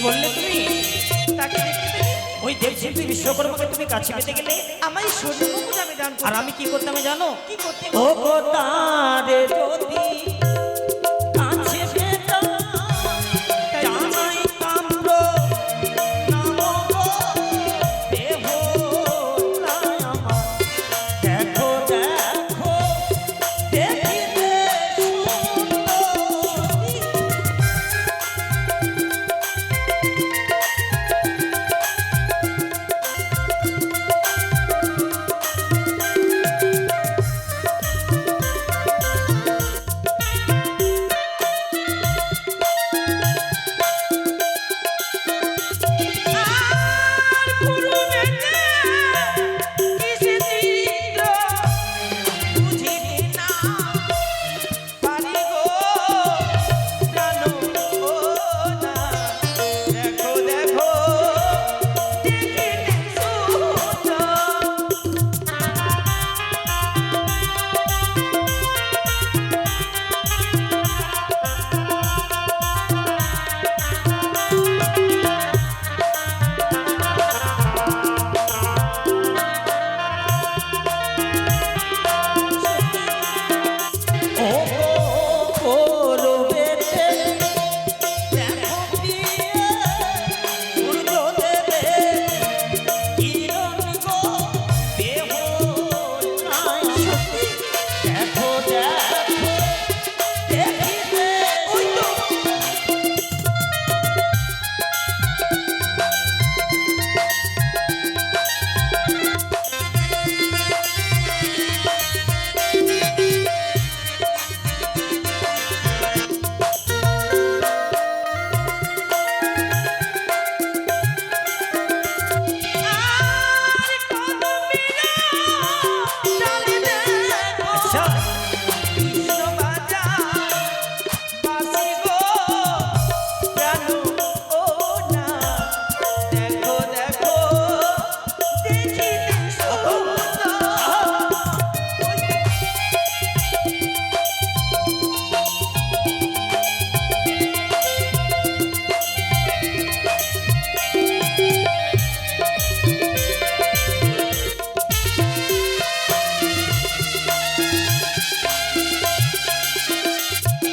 বললে তুমি? তাকে দেখতে পেলে ওই দেবশিল্পী বিশ্বকর্মাকে তুমি কাছে পেতে গেলে আমার এই স্বর্ণ মুকুট আমি দান আর করব। আমি কি করতাম জানো? কি করতে ও গো তারে যদি কাছে পেতাম জানাইতাম নাম গো দেহ আমার দেখো দেখো দেখিতে আর পুরুমেতে কিসে চিত্র বুঝিনি না পারি গো প্রাণ ও না দেখো দেখো দেখিতে সুন্দর ও করবেতে দেখো প্রিয়ে সূর্য দেবে কিরণ গো দেহ নাই দেখো দেখো দেখিতে ওই তো আর কোন মিরা ডালে দেখো আচ্ছা কৃষ্ণ বাজা বাসি গো প্রাণ ও না দেখো দেখো দেখিতে সুন্দর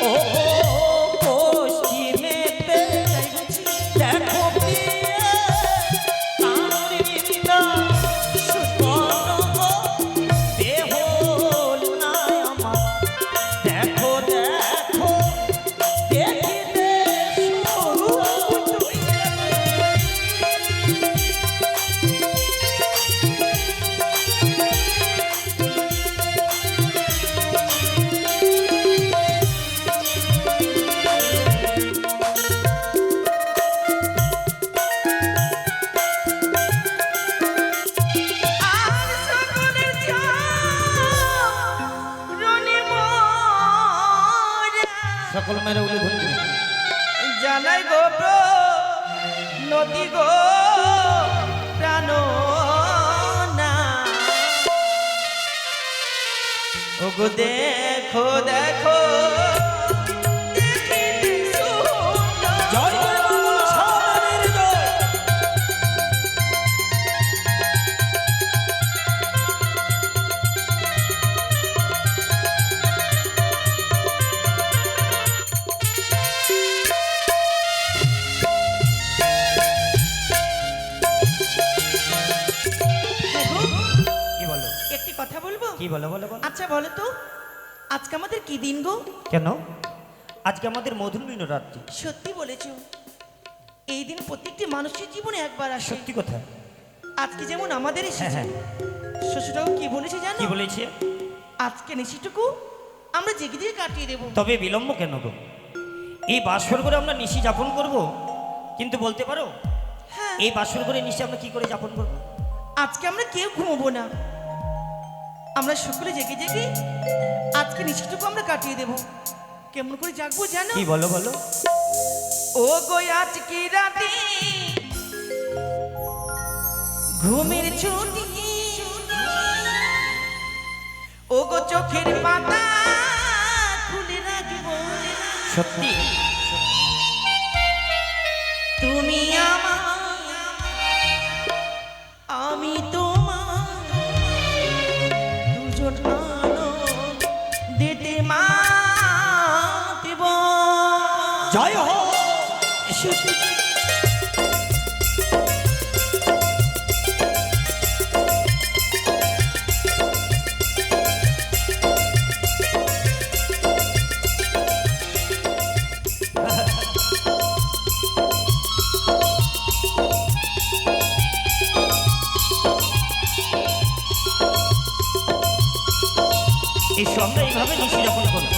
ও পশ্চিমেতে দেখো প্রিয়ে কার বিন্দা সুবর্ণ গো দেহ নাই আমার দেখো দেখো দেখিতে সুন্দর আর সকলের চরণে মোরা সকল মেরে উলি ধরে জানাই গো নদী গো প্রাণ না ও গো দেখো দেখো দেখিতে সুন্দর জয় জয় বাংলা সাধনের জয় দেখো, কি বলো একটি কথা বলবো কি বলো বলো বলো আচ্ছা বলো তো আজকে আমাদের কি দিন গো কেন আজকে আমাদের মধুমিন রাত্রি সত্যি বলেছো এই দিন প্রত্যেকটি মানুষের জীবনে একবার আসে সত্যি কথা আজকে যেমন আমাদের হ্যাঁ এসেছে হ্যাঁ শ্বশুরবাবু কি বলেছে জানো কি বলেছে আজকে নিশিটুকু আমরা জেগে জেগে কাটিয়ে দেবো তবে বিলম্ব কেন গো এই বাসর করে আমরা নিশি যাপন করব কিন্তু বলতে পারো হ্যাঁ এই বাসর করে নিশি আমরা কি করে যাপন করব আজকে আমরা কেউ ঘুমবো না আমরা সকলে জেগে জেগে আজকে নিশিটুকু আমরা কাটিয়ে দেবো কেমন করে জাগবো জানো কি বলো বলো ও গো আজকে রাতে ঘুমের ছুটি ও গো চোখের পাতা খুলে রাখবো সত্যি তুমি সত্যি এসো আমরা এইভাবে নিশি যাপন করবো।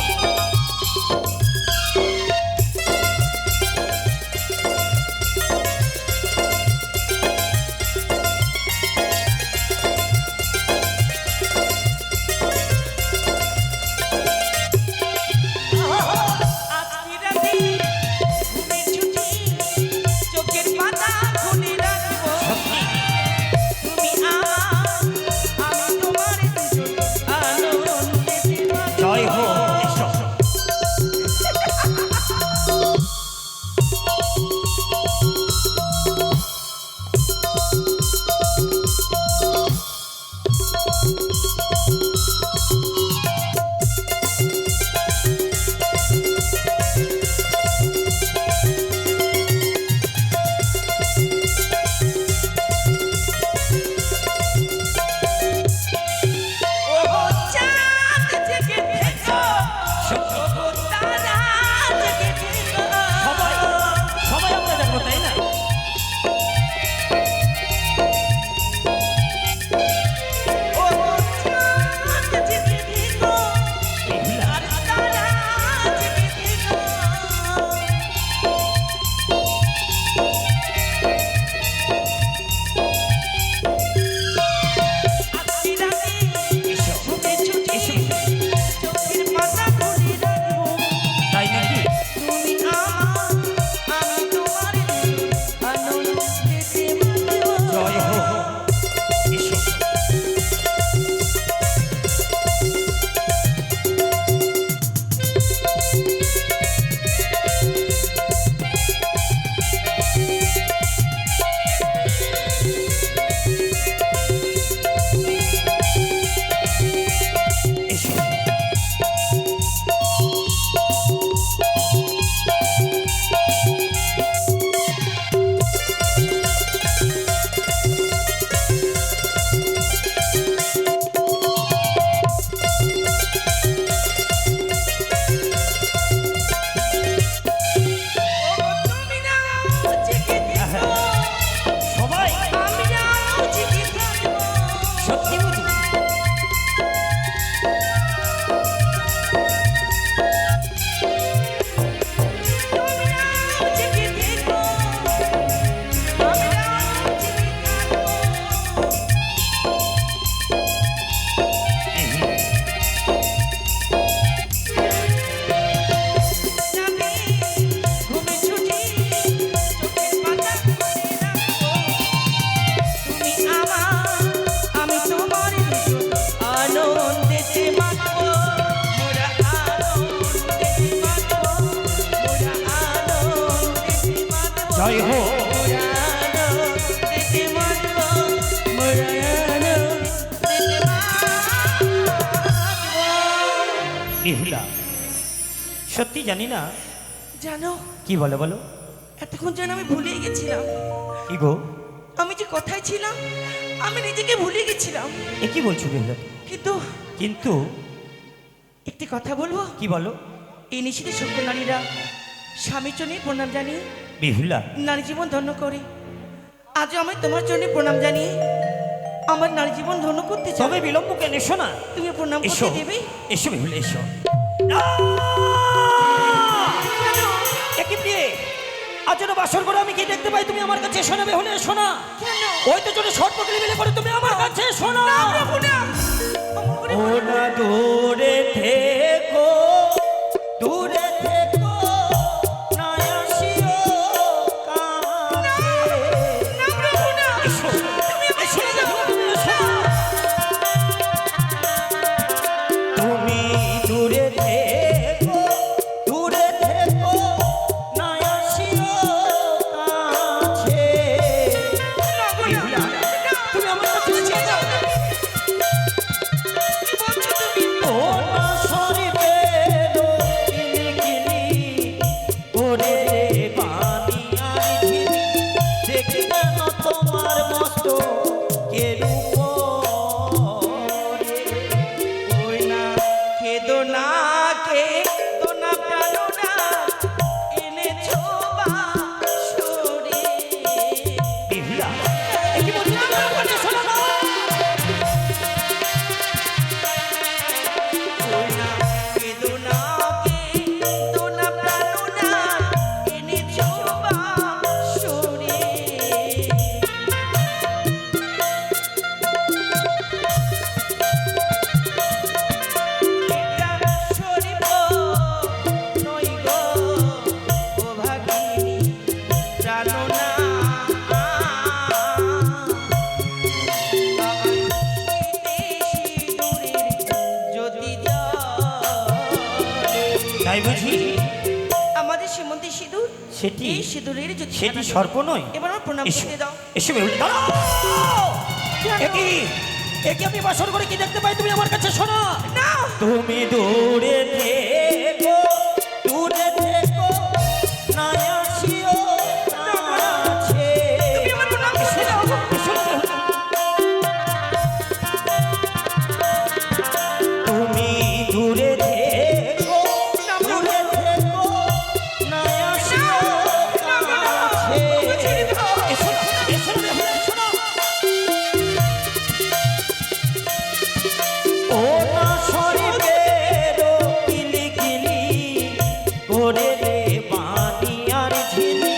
আজকে রাতে ঘুমের ছুটি চোখের পাতা খুলে রাখবো তুমি আমার আমি তোমার দুজন আনন্দে জয় হো। এসো ও চাঁদ জেগে থেকো ও তারা জেগে থেকো সবাই সবাই আমরা দেখবো, তাই না? ও চাঁদ জেগে থেকো বেহুলা, আর তারা জেগে থেকো আজকে রাতে এসো ঘুমের ছুটি এসো। চোখের পাতা খুলে রাখবো তাই নাকি? তুমি আমার আমি তোমার আনন্দেতে মাতবো জয় হো। এসো এসো তুমি নাও জেগে থেকো সবাই আমি নাও জেগে থাকবো সত্যি বুঝি? তুমি নাও জেগে থেকো আমি নাও জেগে থাকবো রাতে ঘুমের ছুটি চোখের পাতা খুলে রাখবো তুমি আমার আমি তোমার দুজন আনন্দেতে মাতবো মোরা আনন্দেতে মাতবো মোরা আনন্দেতে মাতবো জয় হো। মোরা আনন্দেতে মাতবো মোরা আনন্দেতে মাতবো বেহুলা, সত্যি জানি না জানো কি বলে বলো। এতক্ষণ যেন আমি ভুলে গেছিলাম কি গো? আমি যে কথায় ছিলাম আমি নিজেকে ভুলে গেছিলাম এ কি বলছো বেহুলা? কিন্তু কিন্তু একটি কথা বলবো কি বলো? এই নিশীথে সভ্য নারীরা স্বামীর জন্য প্রণাম জানিয়ে বেহুলা, নারী জীবন ধন্য করে আজও আমি তোমার জন্য প্রণাম জানিয়ে আমার নারী জীবন ধন্য করতে চাই তবে বিলম্ব কেন? এসো না। তুমি প্রণাম এসো করতে দেবে এসো বেহুলা, এসো। কেন একই প্রিয়ে আজ যেন বাসর করে আমি কি দেখতে পাই? তুমি আমার কাছে এসো না বেহুলা, এসো না। কেন ওই তো জন্য শর্ট পকড়ে মিলে পড়ে তুমি আমার কাছে এসো না। প্রভু না অমন করে ও না দূরে থেকো, দূরে থেকো, না আসিও কাছে। না প্রভু না এসো, তুমি আমায় এসো, ছেড়ে যাও এসো। তুমি দূরে থেকো, দূরে থেকো, না আসিও কাছে। না গো, না, না, তুমি আমার কাছে ছেড়ে যাও যাও। কি বলছো তুমি ও না সরে এই সিঁদুরের জ্যোতি সেটি সর্প নয়? এবার আমার প্রণাম এসো, করে দাও। এসো বেহুলা, দাঁড়াও! একে আমি বাসর করে কি দেখতে পাই, তুমি আমার কাছে শোনো। না তুমি দূরে থেকো, দূরে থেকো, না আসিও কাছে। তুমি আমার প্রণাম করে দাও। এসো না বেহুলা। তুমি দূরে থেকো, দূরে থেকো, না আসিও কাছে। এসো না, এসো না বেহুলা, এসো না। ও না শরীরেরও কিলিকিলি করে রে বাণী আর ঝিলি,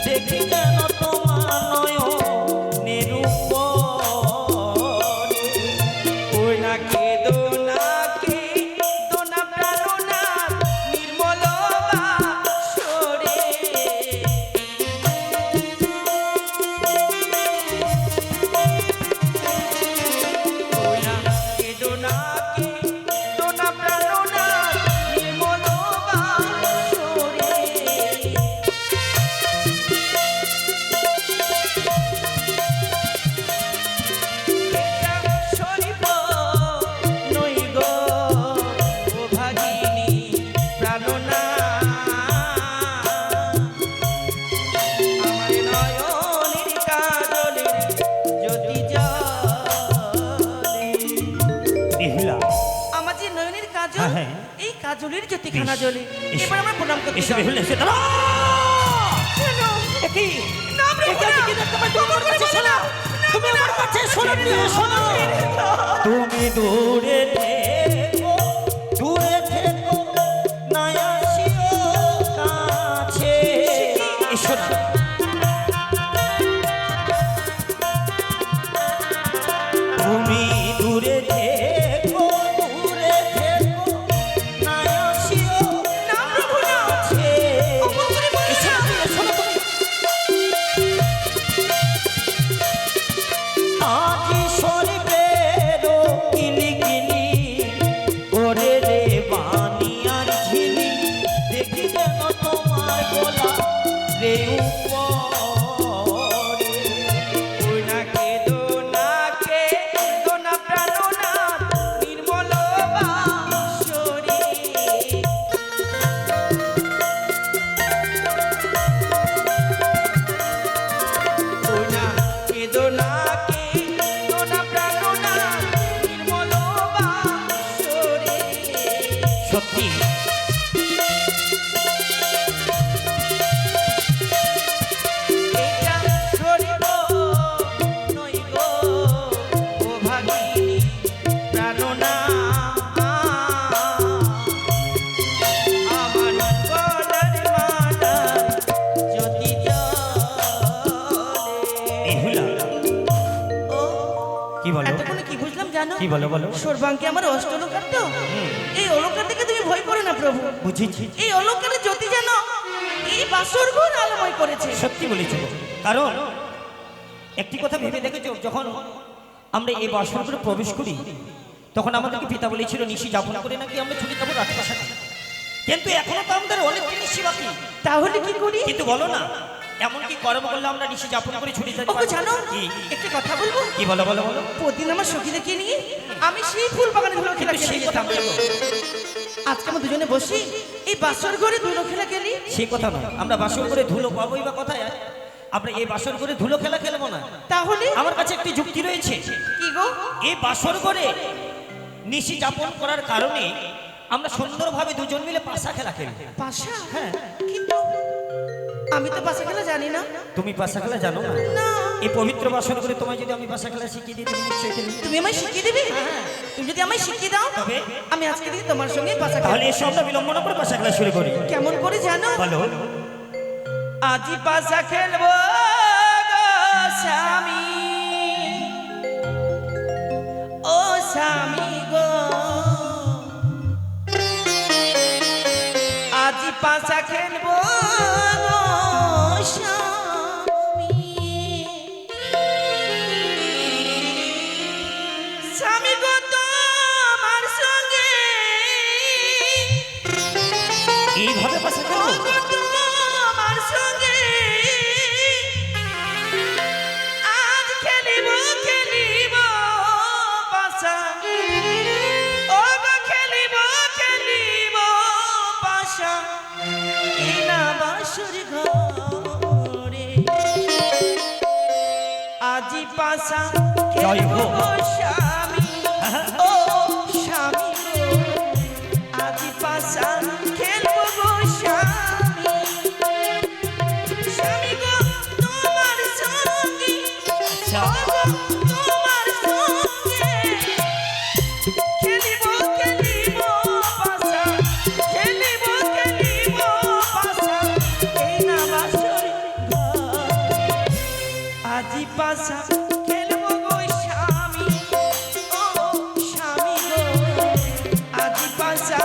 দেখি যেন তোমার নয়নের উপরে। ওই না কেঁদো না কেঁদো না প্রাণনাথ নির্মল বাসরে। ওই না কেঁদো না কেঁদো না প্রাণনাথ নির্মল বাসরে। শরীফ নই গো ও ভাগিনী প্রাণনা, আমার নয়নের কাজলের জ্যোতি জ্বলে। বেহুলা, আমার যে নয়নের কাজল, হ্যাঁ, হ্যাঁ। এই কাজলের জ্যোতিখানা বেশ, জ্বলে। এসো। এবার আমরা প্রণাম করতে এসো যাবো। বেহুলা, এসো, দাঁড়াও! কেন? একই না, প্রভু, একে আমি না। কি দেখতে পাই, তুমি আমার কাছে শোনো। তুমি আমার কাছে শোনো, নিয়ে শোনো। তুমি দূরে থেকো, দূরে থেকো, না আসিও কাছে। এসো না। তুমি দূরে থেকো, দূরে থেকো, না আসিও না, প্রভু, না। কাছে। অমন করে বলো এসো না। না, এসো না তুমি। আজি শরীরেরও কিলিকিলি করে রে বাণী আর ঝিলি, দেখি যেন তোমার গোলা রে উপরে। ওই না কেঁদো না কেঁদো না প্রাণনাথ নির্মল বাসরে। ওই না কেঁদো না কেঁদো না প্রাণনাথ নির্মল বাসরে। সত্যি এটা শরীর নই গো ও ভাগিনী প্রাণনা, আমার গলার মালা জ্যোতি জ্বলে। বেহুলা, ও কি বলো? এতক্ষণে কি বুঝলাম জানো? কি বলো, বলো? সর্বাঙ্গে আমার অষ্ট অলঙ্কার তো, এই অলঙ্কার থেকে তুমি ভয় করো না প্রভু। বুঝেছি, এই অলঙ্কারের জ্যোতি যেন এই বাসর ঘর আলোময় করেছে। সত্যি বলেছ। কারণ একটি কথা ভেবে দেখেছো, যখন আমরা এই বাসর ঘরে প্রবেশ করি, তখন আমাদেরকে পিতা বলেছিল নিশি যাপন করে নাকি আমরা ছুটে যাবো রাজপ্রাসাদে। কিন্তু এখনো তো আমাদের অনেক নিশি বাকি। তাহলে কি করি? কিন্তু বলো না, এমন কি কর্ম করলে আমরা নিশি যাপন করে ছুটে যেতে ওকে পারবো? জানো কি? একটা কথা বলবো? কি বলো, বলো, বলো। প্রতিদিন আমার সখীদেরকে নিয়ে আমি সেই ফুল বাগানে ধুলো খেলা কিন্তু খেলে সেই কথা যেতাম। বলো। আজকে আমরা দুজনে বসি এই বাসর ঘরে ধুলো খেলা খেলি। সেই কথা নয়, আমরা বাসর করে ধুলো পাবোই বা কোথায়? আমরা এই বাসর করে ধুলো খেলা খেলবো না। তাহলে আমার কাছে একটি যুক্তি রয়েছে। কি গো? এই বাসর করে নিশি যাপন করার কারণে আমরা সুন্দরভাবে দুজন মিলে পাশা খেলা খেলবো। পাশা? হ্যাঁ। কিন্তু আমি তো পাশা খেলা জানি না। তুমি পাশা খেলা জানো না? না। এই পবিত্র বাসর করে তোমায় যদি আমি পাশা খেলা শিখিয়ে দিই, তুমি নিশ্চয়ই খেলবে। তুমি আমায় শিখিয়ে দেবে? তুমি যদি আমায় শিখিয়ে দাও তবে? আমি আজকে থেকে তোমার সঙ্গে পাশা তাহলে খেলবো। এসো আমরা বিলম্ব না করে পাশা খেলা শুরু করি। কেমন করে জানো? বলো। আজি পাশা খেলবো গো স্বামী, ও স্বামী গো, আজি পাশা খেলবো গো স্বামী। স্বামী গো তোমার সঙ্গে, এইভাবে পাশা ও খেলবো? গো তোমার সঙ্গে পাশা জয় খেলবো হোক। গো স্বামী ও স্বামী গো আজি পাশা খেলবো গো স্বামী স্বামী গো তোমার সঙ্গে আচ্ছা। ও গো তোমার সঙ্গে খেলিব খেলিব পাশা খেলিব খেলিব পাশা এই না বাসর আজি পাশা খেলবো গো স্বামী ও স্বামী গো আজি পাশা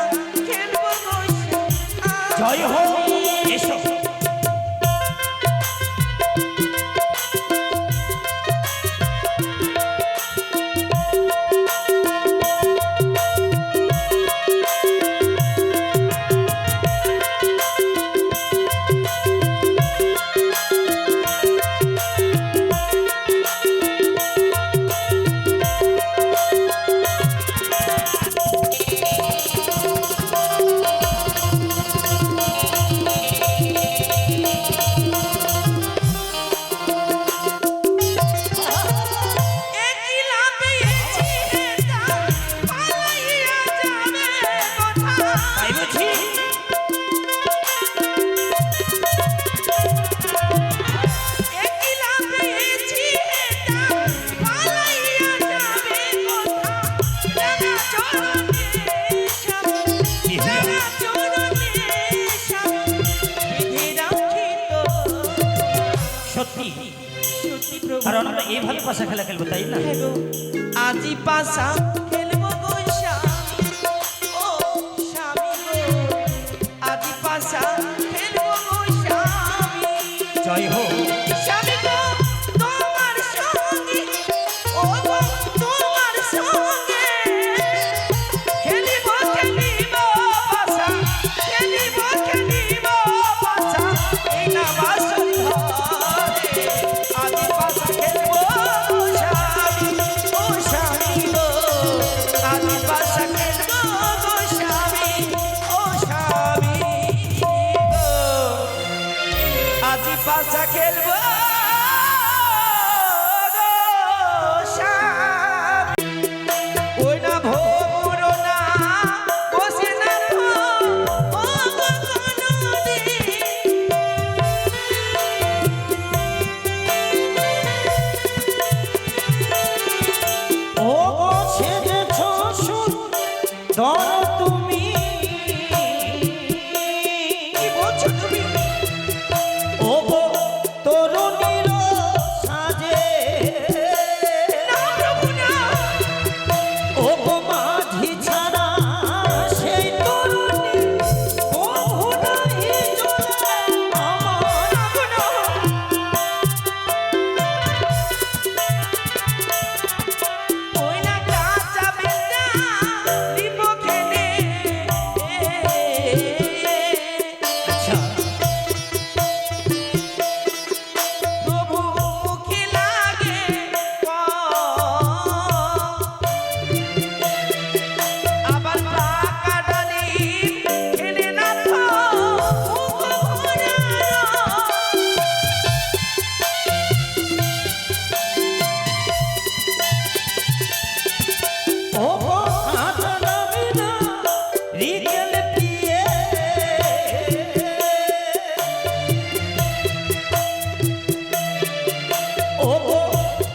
খেলবো গো স্বামী জয় হোক। এসো। একই লাভে এটা পালাইয়া যাবে কোথায় তাই বুঝি? একই লাভে এটা পালাইয়া যাবে কোথায় রাঙা চরণে স্বামী কি হলো? রাঙা চরণে স্বামী বিধি রাখিত সত্যি? সত্যি প্রভু কারণ আমরা এইভাবে পাশা খেলা খেলবো, তাই না? হ্যাঁ গো, আজি পাশা খেলবো গো স্বামী ও স্বামী গো আজি পাশা খেলবো গো স্বামী জয় হোক। স্বামী গো তোমার সঙ্গে ও গো তোমার সঙ্গে খেলিব খেলিব পাশা খেলিব খেলিব পাশা এই না বাসর ঘরে আজি পাশা খেলবো স্বামী ও স্বামী গো আজি পাশা খেলবো গো স্বামী ও স্বামী গো আজি পাশা খেলবো গো স্বামী ওই না ভোর না বসে না তো ও গো কোনদিন ও গো ছেড়েছ সুন্দর তুমি, কি বলছো তুমি ও গো তরুণীর সাজে, না প্রভু না ও গো মাঝি ছাড়া সেই তরুণী কভু নাহি চলে আমার। না গো না ওই না কাঁচা বেটা লিব খেলে আচ্ছা, প্রভু মুখে লাগে আবার পাকা ডালি খেলে না তো মুখ ও গো কাঁচা নামিনা রিগেল পিয়ে, ও গো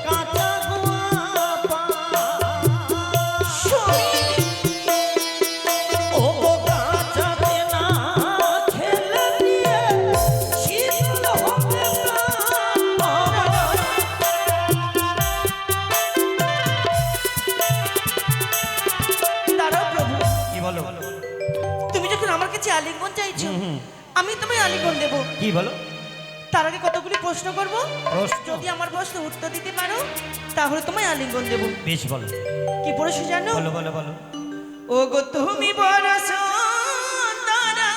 কাঁচা গোয়াপা, ও গো কাঁচা দেনা খেলে নিয়ে শীতল হবে আমার। দাঁড়াও প্রভু কি বলো? তুমি যখন আমার কাছে আলিঙ্গন চাইছো আমি তোমায় আলিঙ্গন দেব কি বলো? তার আগে কতগুলি প্রশ্ন করব প্রশ্ন? যদি আমার প্রশ্ন উত্তর দিতে পারো তাহলে তোমায় আলিঙ্গন দেব বেশ বলো। কি প্রশ্ন জানো বলো বলো বলো। ও গো তুমি বড় সুন্দরা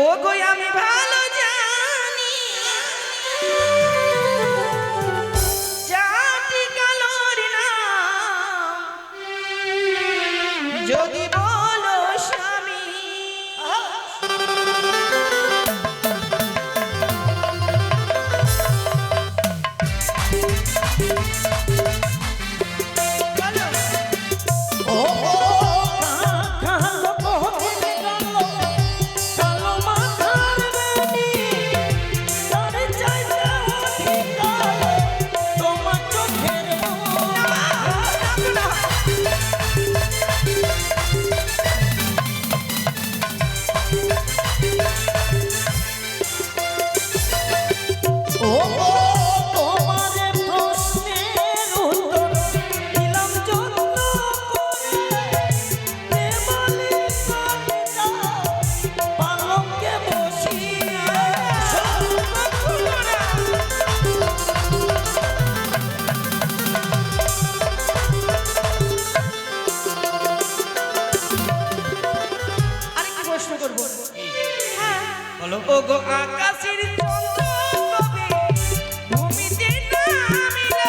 ও গো আমি ভালো জানি চাটি কালোর নাম যদি বলো স্বামী বলো। ও গো আকাশের চন্দ্র কবে ভূমিতে নামিল,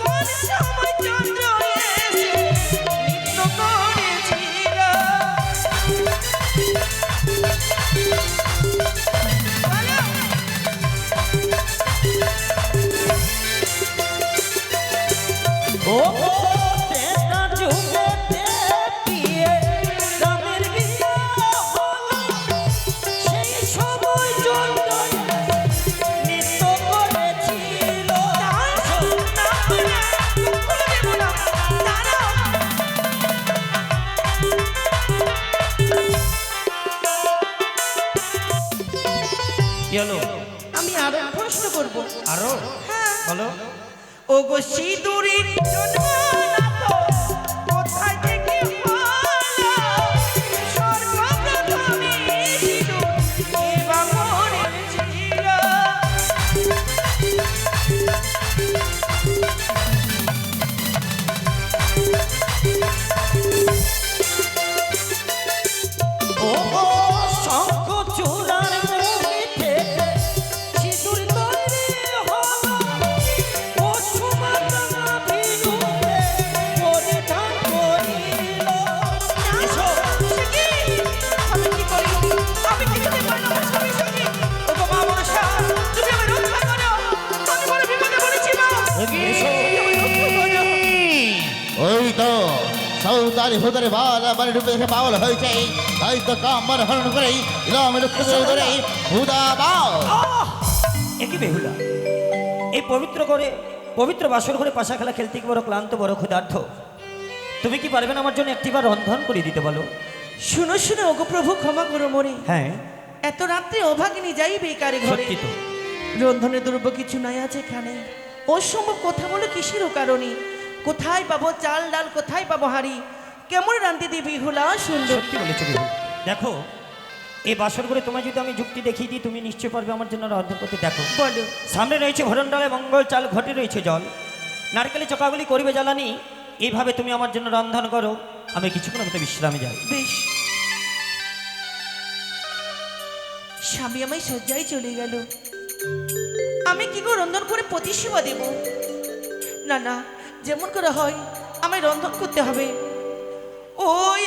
কোন সময় চন্দ্র এসে নৃত্য করেছিল। বলো। ও তেনা যুগেতে পিয়ে রামের বিয়ে হলো, সেই সময় চন্দ্র নৃত্য করেছিল। কি হলো? আমি আরো প্রশ্ন করব। আরো হ্যাঁ। বলো। ও গো সিঁদুরের জন্মনাথ কোথায় থেকে হলো, সর্বপ্রথমে সিঁদুর কে বা পড়েছিল। ও শঙ্খ চূড়ার মুখে থেকে সিঁদুর তৈরি হলো, ও সুমাত্রা বিরুদ্ধে পরিধান করিল। এসো। সে কি? আমি কি করি? আমি কি যেতে পারলাম না স্বামীর সঙ্গে? ও গো মা মনসা, তুমি আমায় রক্ষা করো। আমি বড় বিপদে পড়েছি মা। এসো। তুমি রক্ষা করো। ওই তো সৌতারি হুদারে বালা বাড়ি রূপে দেখে পাওয়াল হয়েছে, তাই তো কামর হরণ করে ইলামের ধরে হুদা বাও। একই বেহুলা, এই পবিত্র বাসর ঘরে পাশা খেলা খেলতে কি বড় ক্লান্ত, বড় ক্ষুধার্থ। তুমি কি পারবে না আমার জন্য একটিবার রন্ধন করে দিতে বলো? শুনো শুনো ওগো প্রভু, ক্ষমা করো মোরে। হ্যাঁ এত রাত্রে অভাগিনী যাই বেকারে ঘরে, সত্যি তো। রন্ধনের দ্রব্য কিছু নাই আছে এখানে। অসম্ভব কথা বলে কিসেরও কারণে। কোথায় পাবো চাল ডাল, কোথায় পাবো হাড়ি, কেমন রান্তি দিবি হুলা সুন্দর। সত্যি বলেছো বেহুলা। দেখো, এই বাসর ঘরে তোমায় যদি আমি যুক্তি দেখিয়ে দিই, তুমি নিশ্চয় পারবে আমার জন্য রন্ধন করতে। দেখো, বলো। সামনে রয়েছে ভরণ ডালে মঙ্গল চাল, ঘটে রয়েছে জল, নারকেলে চকাগুলি করবে জ্বালানি। এইভাবে তুমি আমার জন্য রন্ধন করো, আমি কিছুক্ষণ মতো বিশ্রামে যাই। বেশ। স্বামী আমায় শয্যায় চলে গেল, আমি কি গো রন্ধন করে প্রতিসেবা দেব? না না, যেমন করে হয় আমায় রন্ধন করতে হবে। ওই